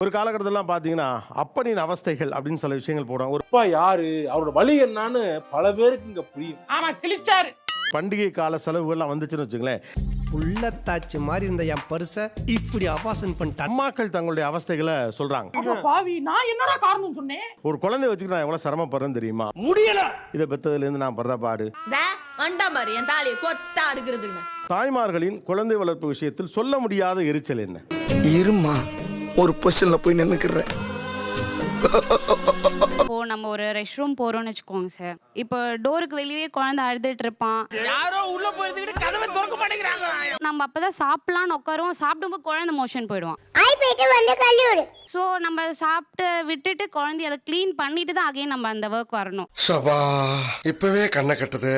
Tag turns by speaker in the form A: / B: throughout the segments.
A: ஒரு காலகட்டத்திலாம் பார்த்தீங்கன்னா அப்பனின் அவஸ்தைகள் அப்படின்னு சில விஷயங்கள் போடுவாங்க. ஒரு
B: அப்பா யாரு, அவரோட வழி என்னன்னு பல பேருக்கு இங்க புரியும்.
C: ஆமா கிழிச்சாரு.
A: பண்டிகை கால செலவுகள்லாம் வந்துச்சுன்னு வச்சுங்களேன்,
D: புள்ளத்தாச்சு மாதிரி இருந்த என் பர்ச இப்படி அபாசன் பண்ணிட்டான்.
A: அம்மாக்கள் தங்களுடைய அவஸ்தைகளை சொல்றாங்க.
C: அப்ப பாவி, நான் என்னடா காரணம் சொன்னேன்?
A: ஒரு குழந்தை வச்சுக்கிட்டு நான் எவ்வளவு சிரமப்படுறேன்னு தெரியுமா?
D: முடியல.
A: இதை பெற்றதுல இருந்து நான் படுற பாடு.
E: என் தாலியை கொத்தா இருக்கிறதுங்க.
A: தாய்மார்களின் குழந்தை வளர்ப்பு விஷயத்தில் சொல்ல முடியாத எரிச்சல் என்ன?
F: இருமா ஒரு பொசிஷன்ல போய் நின்னுக்கிறேன்.
G: இப்போ நம்ம ஒரு ரெஸ்ட் ரூம் போறோம்னு வச்சுக்கோங்க சார். இப்போ டோருக்கு வெளியே குழந்தை அழுதுட்டு இருப்பான்,
C: யாரோ உள்ள போயிட்டு கதவை திறக்க மாட்டேங்கிறாங்க.
G: நம்ம அப்பதான் சாப்பிடலாம்னு உட்காருவோம், சாப்பிடும்போது குழந்தை மோஷன் போயிடுவான். ஸோ நம்ம சாப்பிட்டு விட்டுட்டு குழந்தைய அதை க்ளீன் பண்ணிட்டு தான் அகைன் நம்ம அந்த ஒர்க் வரணும்.
F: சபா இப்பவே கண்ணை கட்டுது.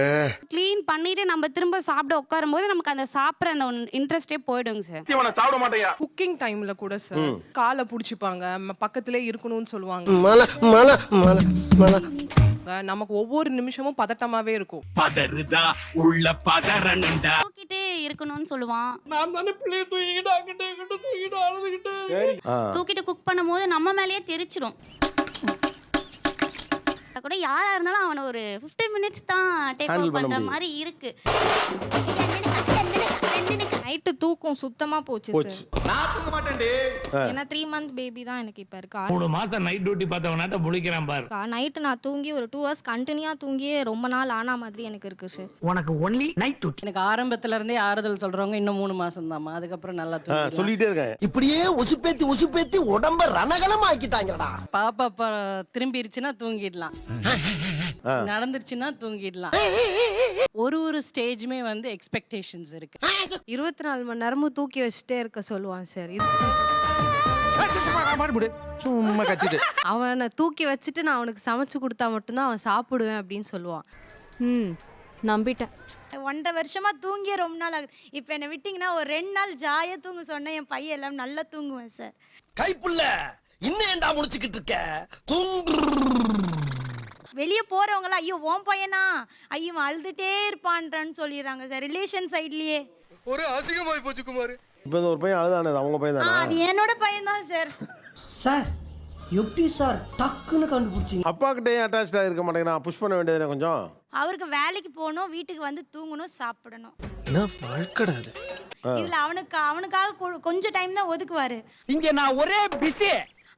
G: க்ளீன் பண்ணிட்டு நம்ம திரும்ப சாப்பிட உட்காரும் போது நமக்கு அந்த சாப்பிட்ற அந்த இன்ட்ரெஸ்டே போயிடுங்க சார்.
A: சாப்பிட மாட்டேங்க.
H: குக்கிங் டைம்ல கூட சார் காலை புடிச்சுப்பாங்க, பக்கத்திலே இருக்கணும்னு சொல்லுவாங்க.
F: மல மல மல மல
H: நமக்கு ஒவ்வொரு நிமிஷமும் பதட்டமாவே இருக்கும்.
C: பதறுதா உள்ள பதறணுண்டா.
I: தூக்கிட்டே இருக்கணும்னு சொல்லுவான்.
C: நான் தானே பிள்ளைய தூக்கிட்டு அங்கிட்ட இங்கிட்ட தூக்கிட்டு அழுதுகிட்டு.
I: தூக்கிட்டு குக் பண்ணும்போது நம்ம மேலேயே தெரிச்சிடும். கூட யாரா இருந்தாலும் அவனை ஒரு 15 மினிட்ஸ் தான் டேக் ஓவர் பண்ற மாதிரி இருக்கு.
J: நைட்டு தூக்கம் சுத்தமா போச்சு சார்.
B: நான் தூங்க மாட்டேன்டி.
J: ஏன்னா 3 மந்த் பேபி தான் எனக்கு இப்ப இருக்கா.
C: 3 மாசம் நைட் டியூட்டி பார்த்தவனாட்ட முழிக்கிறான் பாரு.
J: நைட்டு நான் தூங்கி ஒரு 2 hours கண்டினியூா தூங்கியே ரொம்ப நாள் ஆனா மாதிரி எனக்கு இருக்கு சார்.
C: உனக்கு ஒன்லி நைட் டியூட்டி.
E: எனக்கு ஆரம்பத்துல இருந்தே ஆறுதல் சொல்றவங்க இன்னும் 3 மாசம் தாமா, அதுக்கப்புறம் நல்லா தூங்கிடலாம்.
A: சொல்லிட்டே இருக்கேன்.
F: இப்படியே உசுப்பேத்தி உடம்ப ரணகலம் ஆக்கிட்டாங்கடா.
E: பாப்பா திரும்பிருச்சுன்னா தூங்கிடலாம், நடந்துருச்சுன்னா தூங்கிடலாம். ஒரு ஸ்டேஜுமே வந்து எக்ஸ்பெக்டேஷன்ஸ் இருக்கு.
J: 24 மணி நேரமும் தூக்கி வச்சுட்டே இருக்க சொல்லுவான் சார்.
D: சும்மா கத்திட்டு
J: அவனை தூக்கி வச்சுட்டு நான் அவனுக்கு சமைச்சு கொடுத்தா மட்டும்தான் அவன் சாப்பிடுவேன் அப்படின்னு சொல்லுவான். நம்பிட்டேன்.
I: 1.5 வருஷமா தூங்கிய ரொம்ப நாள் ஆகுது. இப்போ என்னை விட்டிங்கன்னா ஒரு 2 நாள் ஜாலியாக தூங்க சொன்னேன். என் பையன் எல்லாம் நல்லா தூங்குவேன் சார்.
F: கைப்புள்ள இன்னும் ஏண்டா முடிச்சுக்கிட்டு இருக்க? தூங்கு.
I: வெளியே போறவங்களாம் ஐயோ ஓன் பையனா, ஐயோ அழுதுட்டே இருப்பான்றான்னு சொல்லிடுறாங்க சார் ரிலேஷன் சைட்லயே.
F: ஒரு அசிங்கமாய் போச்சு குமார்.
A: இப்போ ஒரு பையன் அழுதானே, அவங்க பையன் தானே?
I: அது என்னோட பையன் தான் சார்.
D: சார் எப்படி சார் டக்குன்னு கண்டுபிடிச்சீங்க?
A: அப்பா கிட்டே அட்டாச்சா இருக்க மாட்டேங்கிறான், புஷ் பண்ண வேண்டியதுனே கொஞ்சம்.
I: அவருக்கு வேலைக்கு போகணும், வீட்டுக்கு வந்து தூங்கணும், சாப்பிடணும்.
D: என்ன வாழ்க்கடா இது?
I: இதுல அவனுக்காக கொஞ்சம் டைம் தான் ஒதுக்குவாரு.
C: இங்க நான் ஒரே பிஸி.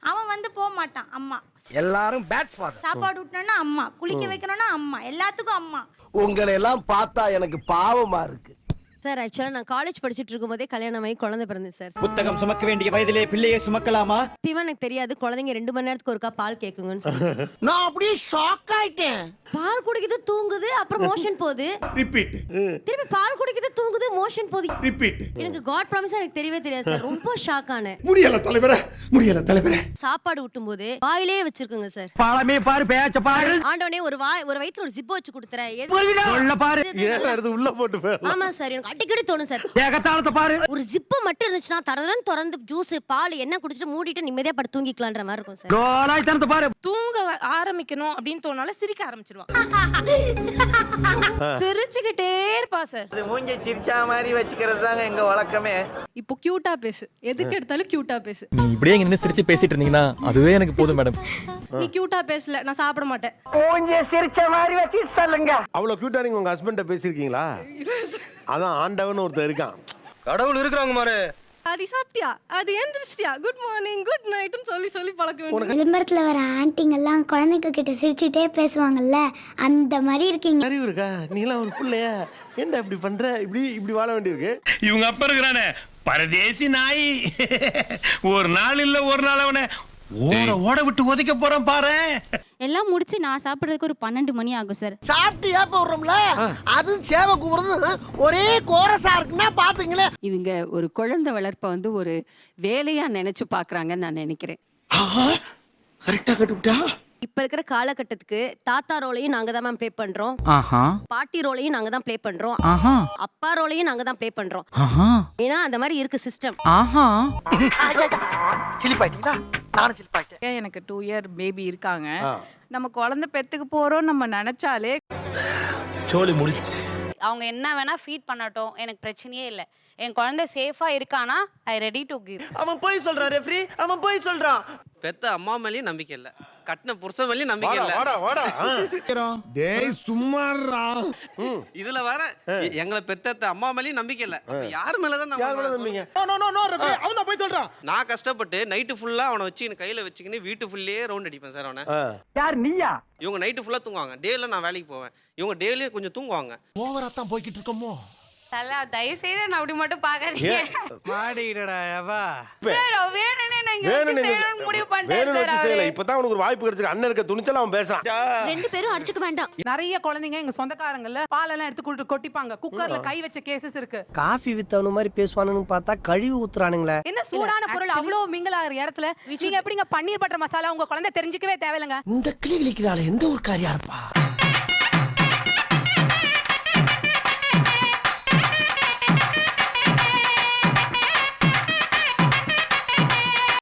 I: அவன் வந்து போக மாட்டான். அம்மா
B: எல்லாரும் பேட் ஃபாதர்.
I: சாப்பாடு ஊட்டணும்னா அம்மா, குளிக்க வைக்கணும்னா அம்மா, எல்லாத்துக்கும் அம்மா.
F: உங்களை எல்லாம் பார்த்தா எனக்கு பாவமா இருக்கு
E: சார். ஆக்சுவலா நான் காலேஜ் படிச்சுட்டு இருக்கும் போதே கல்யாணம் ஆகி குழந்தை பிறந்து சார்.
C: புத்தகம் சுமக்க வேண்டிய வயதிலே பிள்ளையை சுமக்கலாமா?
E: சத்தியமா எனக்கு தெரியாது குழந்தைங்க 2 மணி நேரத்துக்கு ஒருக்கா பால் கேக்குங்கன்னு சொல்லி.
F: நான் அப்படியே ஷாக் ஆயிட்டேன்.
E: பால் குடிக்குது தூங்குது, அப்புறம் மோஷன் போகுது.
A: ரிப்பீட்.
E: திருப்பி பால் குடிக்குது தூங்குது, மோஷன் போகுது.
A: ரிப்பீட்.
E: எனக்கு காட் ப்ராமிஸ் எனக்கு தெரியவே தெரியாது சார். ரொம்ப ஷாக் ஆனேன்.
F: முடியல தலைவரே.
E: சாப்பாடு ஊட்டும் போது வாயிலே வச்சிருக்குங்க சார்.
C: பாலமே பாரு, பேச்ச பாரு.
E: ஆண்டவனே ஒரு வயித்துல ஒரு ஜிப் வச்சு கொடுத்துறேன்.
C: உள்ள பாரு.
A: ஏன் எடுத்து உள்ள போட்டு போய்.
E: ஆமா சார், எனக்கு அடிக்கடி தோணும் சார்.
C: ஏகத்தாளத்தை பாரு.
E: ஒரு ஜிப்பு மட்டும் இருந்துச்சுன்னா தரதன் திறந்து ஜூஸ் பால் என்ன குடிச்சிட்டு மூடிட்டு நிம்மதியா படுத்து தூங்கிக்கலான்ற மாதிரி இருக்கும் சார்.
C: கோலாய்த்தனத்தை பாரு.
H: தூங்க ஆரம்பிக்கணும் அப்படின்னு தோணால சிரிக்க ஆரம்பிச்சிருவான். சிரிச்சுக்கிட்டே இருப்பா சார்.
C: அது மூஞ்சி சிரிச்சா மாதிரி வச்சுக்கிறது தாங்க எங்க வழக்கமே.
J: இப்போ கியூட்டா பேசு, எதுக்கு எடுத்தாலும் கியூட்டா பேசு.
K: நீ இப்படியே இங்க சிரிச்சு பேசிட்டு இருந்தீங்கன்னா அதுவே எனக்கு போதும் மேடம்.
J: நீ கியூட்டா பேசல, நான் சாப்பிட மாட்டேன்.
C: மூஞ்சி சிரிச்ச மாதிரி வச்சு சொல்லுங்க.
A: அவ்வளவு கியூட்டா நீங்க உங்க ஹஸ்பண்ட பேசிருக்கீங்களா? அதான் ஆண்டவன் ஒருத்தர் இருக்கான்.
F: கடவுள் இருக்கிறாங்க மாரு.
J: அது சாப்பிட்டியா, அது எந்திரிச்சிட்டியா, குட் மார்னிங் குட் நைட்னு சொல்லி பழக்க வேண்டியது.
I: விளம்பரத்துல வர ஆன்ட்டிங்க எல்லாம் குழந்தைங்க கிட்ட சிரிச்சுட்டே பேசுவாங்கல்ல, அந்த மாதிரி இருக்கீங்க.
A: அறிவு இருக்கா? நீ எல்லாம் ஒரு பிள்ளையா? என்ன இப்படி பண்ற? இப்படி வாழ வேண்டியிருக்கு.
B: இவங்க அப்பா இருக்கிறானே பரதேசி நாய். ஒரு நாள் இல்ல ஒரு நாள் அவனை ஓட விட்டு ஒதுக்க போறான் பாரு.
G: எல்லாம் முடிச்சு நான் சாப்பிட்றதுக்கு ஒரு 12 மணி ஆகும் சார்.
F: சாப்பிட்டு ஏப்ப விடுறோம்ல, அது சேவை கூப்பிடுறது ஒரே கோரஸா இருக்குன்னா பாத்துங்களே.
E: இவங்க ஒரு குழந்தை வளர்ப்ப வந்து ஒரு வேலையா நினைச்சு பாக்குறாங்கன்னு நான் நினைக்கிறேன்.
F: கரெக்டா கட்டுவிட்டா.
E: இப்ப இருக்கிற காலகட்டத்துக்கு தாத்தா ரோலையும் நாங்க தான் மேம் ப்ளே பண்றோம், பாட்டி ரோலையும் நாங்க தான் ப்ளே பண்றோம், அப்பா ரோலையும் நாங்க தான் ப்ளே பண்றோம். ஏன்னா அந்த மாதிரி இருக்கு சிஸ்டம்.
H: எனக்கு 2 year பேபி இருக்காங்க. நம்ம குழந்தை பெத்துக்கு போறோம் நம்ம நினைச்சாலே
K: சோலி முடிச்சு
G: அவங்க என்ன வேணா ஃபீட் பண்ணட்டும், எனக்கு பிரச்சனையே இல்லை. என் குழந்தை சேஃபா இருக்கானா ஐ ரெடி டு கிவ்.
F: அவன் போய் சொல்றான் ரெஃப்ரி, அவன் போய் சொல்றான். பெத்த அம்மா மேலயும் நம்பிக்கை இல்ல, கட்டின புருஷன் மேலயும் நம்பிக்கை இல்ல.
A: வாடா வாடா.
B: டேய் சும்மாறா.
F: இதுல வர எங்களை பெத்த அம்மா மேலயும் நம்பிக்கை இல்ல. யார் மேலதான்
A: நம்பிங்க?
F: அவன் தான் போய் சொல்றான். நான் கஷ்டப்பட்டு நைட்டு ஃபுல்லா அவனை வச்சு கையில வச்சுக்கின்னு வீட்டு ஃபுல்லே ரவுண்ட் அடிப்பேன் சார் அவனை.
B: யார் நீயா?
F: இவங்க நைட்டு ஃபுல்லா தூங்குவாங்க, டேல நான் வேலைக்கு போவேன். இவங்க டேலயே கொஞ்சம் தூங்குவாங்க.
D: ஓவரா தான் போய்கிட்டு இருக்கோமோ.
G: தல தயவு செய்து நான் அப்படி மட்டும் பாக்காதீங்க.
D: மாடிடா அவா.
G: சார் வேணும்னே நான் செய்யணும்னு முடிவு பண்ணிட்டேன் சார்.
A: இப்பதான் அவனுக்கு ஒரு வாய்ப்பு கிடைச்சிருக்கு. அண்ணன் இருக்க துணிச்சல அவன் பேசுறான்.
E: ரெண்டு பேரும் அடிச்சுக்க வேண்டாம்.
H: நிறைய குழந்தைங்க எங்க சொந்தக்காரங்கல்ல பாலெல்லாம் எடுத்து கொட்டிப்பாங்க, குக்கர்ல கை வச்ச கேசஸ் இருக்கு.
D: காஃபி வித்தவன மாதிரி பேசுவானுன்னு பார்த்தா கழிவு ஊத்துறானுங்களே.
H: என்ன சூடான பொருள் அவ்வளவு மிங்கிள் ஆகிற இடத்துல நீங்க எப்படிங்க பன்னீர் பட்டர் மசாலா உங்க குழந்தை தெரிஞ்சுக்கவே தேவையில்லைங்க.
D: இந்த கிளி கிளிக்கிறாள் எந்த ஒரு காரியா இருப்பா.